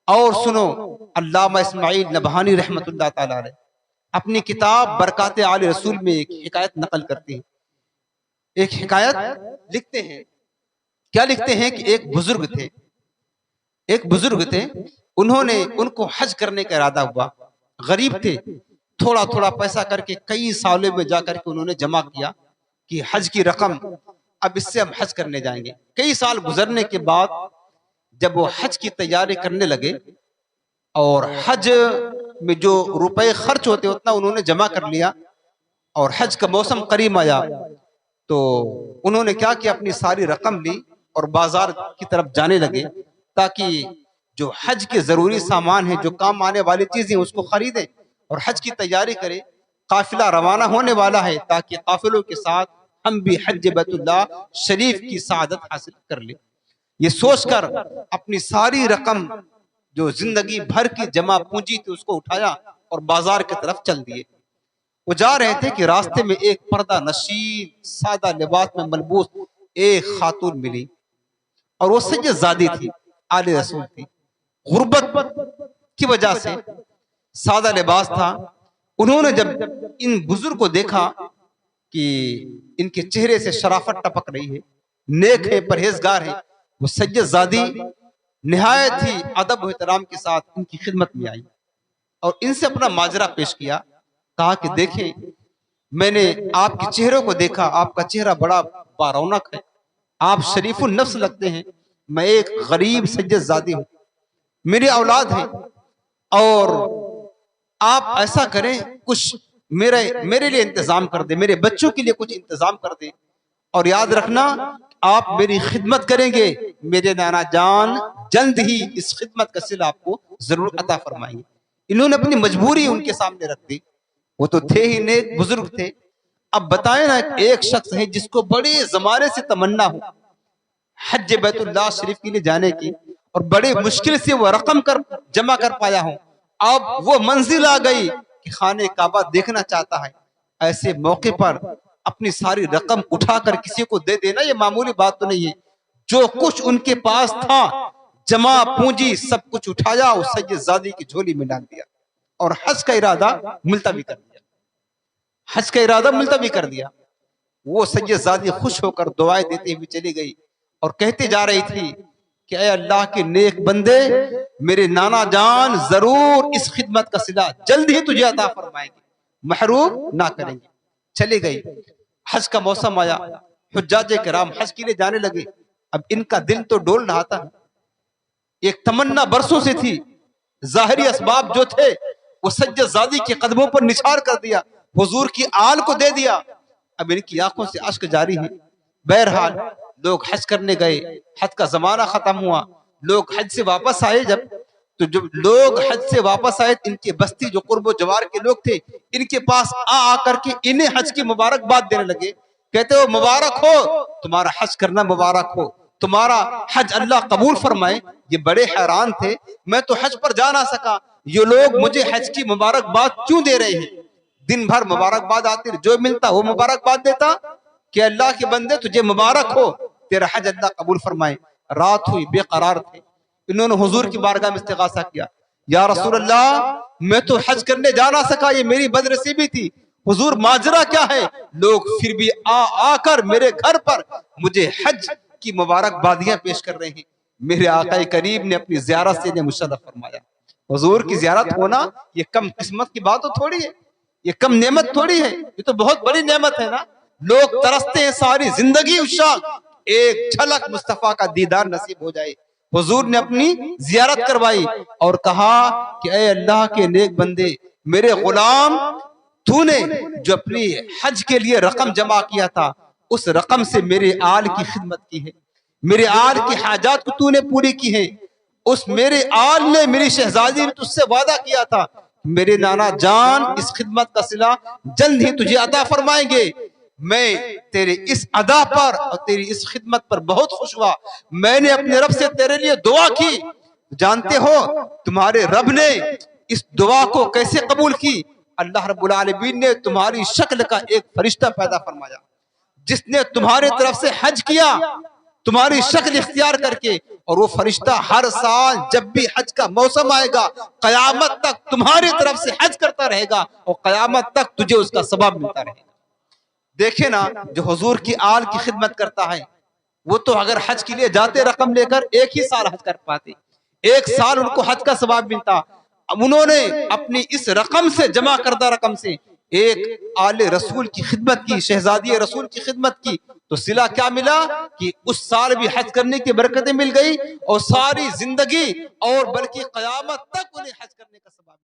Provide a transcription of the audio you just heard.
اور سنو، علامہ اسماعیل نبہانی رحمت اللہ تعالی علیہ اپنی کتاب برکات آل رسول میں ایک حکایت نقل کرتے ہیں. ایک حکایت لکھتے ہیں. کیا لکھتے ہیں کہ ایک بزرگ تھے. ان کو حج کرنے کا ارادہ ہوا. غریب تھے. تھوڑا تھوڑا پیسہ کر کے کئی سالوں میں جا کر کے انہوں نے جمع کیا کہ حج کی رقم، اب اس سے ہم حج کرنے جائیں گے. کئی سال گزرنے کے بعد جب وہ حج کی تیاری کرنے لگے اور حج میں جو روپے خرچ ہوتے اتنا انہوں نے جمع کر لیا، اور حج کا موسم قریب آیا تو انہوں نے کیا کیا، اپنی ساری رقم لی اور بازار کی طرف جانے لگے تاکہ جو حج کے ضروری سامان ہیں، جو کام آنے والی چیزیں، اس کو خریدیں اور حج کی تیاری کرے. قافلہ روانہ ہونے والا ہے تاکہ قافلوں کے ساتھ ہم بھی حج بیت اللہ شریف کی سعادت حاصل کر لیں. یہ سوچ کر اپنی ساری رقم جو زندگی بھر کی جمع پونجی تھی اس کو اٹھایا اور بازار کی طرف چل دیے. وہ جا رہے تھے کہ راستے میں ایک پردہ نشین سادہ لباس میں ملبوس ایک خاتون ملی، اور وہ سید زادی تھی، آل رسول تھی. غربت کی وجہ سے سادہ لباس تھا. انہوں نے جب ان بزرگ کو دیکھا کہ ان کے چہرے سے شرافت ٹپک رہی ہے، نیک ہے، پرہیزگار ہے، وہ سید زادی نہایت ہی ادب و احترام کے ساتھ ان کی خدمت میں آئی اور ان سے اپنا ماجرا پیش کیا. کہا کہ دیکھیں، میں نے آپ کے چہروں کو دیکھا، آپ کا چہرہ بڑا بارونق ہے، آپ شریف النفس لگتے ہیں. میں ایک غریب سید زادی ہوں، میری اولاد ہے، اور آپ ایسا کریں کچھ میرے لیے انتظام کر دیں، میرے بچوں کے لیے کچھ انتظام کر دیں، اور یاد رکھنا آپ میری خدمت کریں گے، میرے نانا جان جلد ہی اس خدمت کا صلہ آپ کو ضرور عطا فرمائیں گے. انہوں نے اپنی مجبوری ان کے سامنے رکھ دی. وہ تو تھے ہی نیک بزرگ تھے. اب بتائیں نا، ایک شخص ہے جس کو بڑے زمانے سے تمنا ہو حج بیت اللہ شریف کے لیے جانے کی، اور بڑے مشکل سے وہ رقم جمع کر پایا ہوں، اب وہ منزل آ گئی کہ خانہ کعبہ دیکھنا چاہتا ہے. ایسے موقع پر اپنی ساری رقم اٹھا کر کسی کو دے دینا یہ معمولی بات تو نہیں ہے. جو کچھ ان کے پاس تھا جمع پونجی سب کچھ اٹھایا اور سید زادی کی جھولی میں ڈال دیا اور حج کا ارادہ ملتوی کر دیا. وہ سید زادی خوش ہو کر دعائیں دیتے ہوئے چلی گئی اور کہتے جا رہی تھی کہ اے اللہ کے نیک بندے، میرے نانا جان ضرور اس خدمت کا صلہ جلد ہی تجھے عطا فرمائیں گے، محروم نہ کریں گے. چلی گئی. حج کا موسم آیا، حجاج کرام حج کے لیے جانے لگے. اب ان کا دل تو ڈول رہا تھا، ایک تمنا برسوں سے تھی، ظاہری اسباب جو تھے وہ سید زادی کے قدموں پر نچھار کر دیا، حضور کی آل کو دے دیا. اب ان کی آنکھوں سے اشک جاری ہے. بہرحال لوگ حج کرنے گئے، حج کا زمانہ ختم ہوا، لوگ حج سے واپس آئے. جب لوگ حج سے واپس آئے، ان کے بستی جو قرب و جوار کے لوگ تھے ان کے پاس آ کر کے انہیں حج کی مبارکباد دینے لگے. کہتے ہو مبارک ہو، تمہارا حج کرنا مبارک ہو، تمہارا حج اللہ قبول فرمائے. یہ بڑے حیران تھے، میں تو حج پر جا نہ سکا، یہ لوگ مجھے حج کی مبارکباد کیوں دے رہے ہیں؟ دن بھر مبارکباد آتی، جو ملتا وہ مبارکباد دیتا کہ اللہ کے بندے تجھے مبارک ہو، تیرا حج اللہ قبول فرمائے. رات ہوئی، بے قرار تھے. انہوں نے حضور کی بارگاہ میں استغاثہ کیا، یا رسول اللہ میں تو حج کرنے جا نہ سکا، یہ میری بدنصیبی تھی، حضور ماجرا کیا ہے؟ لوگ پھر بھی آ کر میرے گھر پر مجھے حج کی مبارکبادیاں پیش کر رہے ہیں. میرے آقا کریم نے اپنی زیارت سے انہیں مشرف فرمایا. حضور کی زیارت ہونا یہ کم قسمت کی بات تو تھوڑی ہے، یہ کم نعمت تھوڑی ہے، یہ تو بہت بڑی نعمت ہے نا. لوگ ترستے ہیں ساری زندگی عشاق ایک جھلک مصطفیٰ کا دیدار نصیب ہو جائے. حضور نے اپنی زیارت کروائی اور کہا کہ اے اللہ کے نیک بندے، میرے غلام، تو نے جو اپنی حج کے لیے رقم جمع کیا تھا اس رقم سے میرے آل کی خدمت کی ہے، میرے آل کی حاجات کو تو نے پوری کی ہے. اس میرے آل نے، میری شہزادی نے تجھ سے وعدہ کیا تھا میرے نانا جان اس خدمت کا صلہ جلد ہی تجھے عطا فرمائیں گے. میں تیرے اس ادا پر اور تیری اس خدمت پر بہت خوش ہوا. میں نے اپنے رب سے تیرے لیے دعا کی. جانتے ہو تمہارے رب نے اس دعا کو کیسے قبول کی؟ اللہ رب العالمین نے تمہاری شکل کا ایک فرشتہ پیدا فرمایا جس نے تمہارے طرف سے حج کیا، تمہاری شکل اختیار کر کے اور وہ فرشتہ ہر سال جب بھی حج کا موسم آئے گا قیامت تک تمہاری طرف سے حج کرتا رہے گا اور قیامت تک تجھے اس کا ثواب ملتا رہے گا۔ دیکھیں نا جو حضور کی آل کی خدمت کرتا ہے وہ تو اگر حج کے لیے جاتے رقم لے کر ایک ہی سال حج کر پاتے، ایک سال ان کو حج کا ثواب ملتا، انہوں نے اپنی اس رقم سے جمع کردہ رقم سے ایک آل رسول کی خدمت کی، شہزادی رسول کی خدمت کی، تو صلہ کیا ملا کہ اس سال بھی حج کرنے کی برکتیں مل گئی اور ساری زندگی اور بلکہ قیامت تک انہیں حج کرنے کا ثواب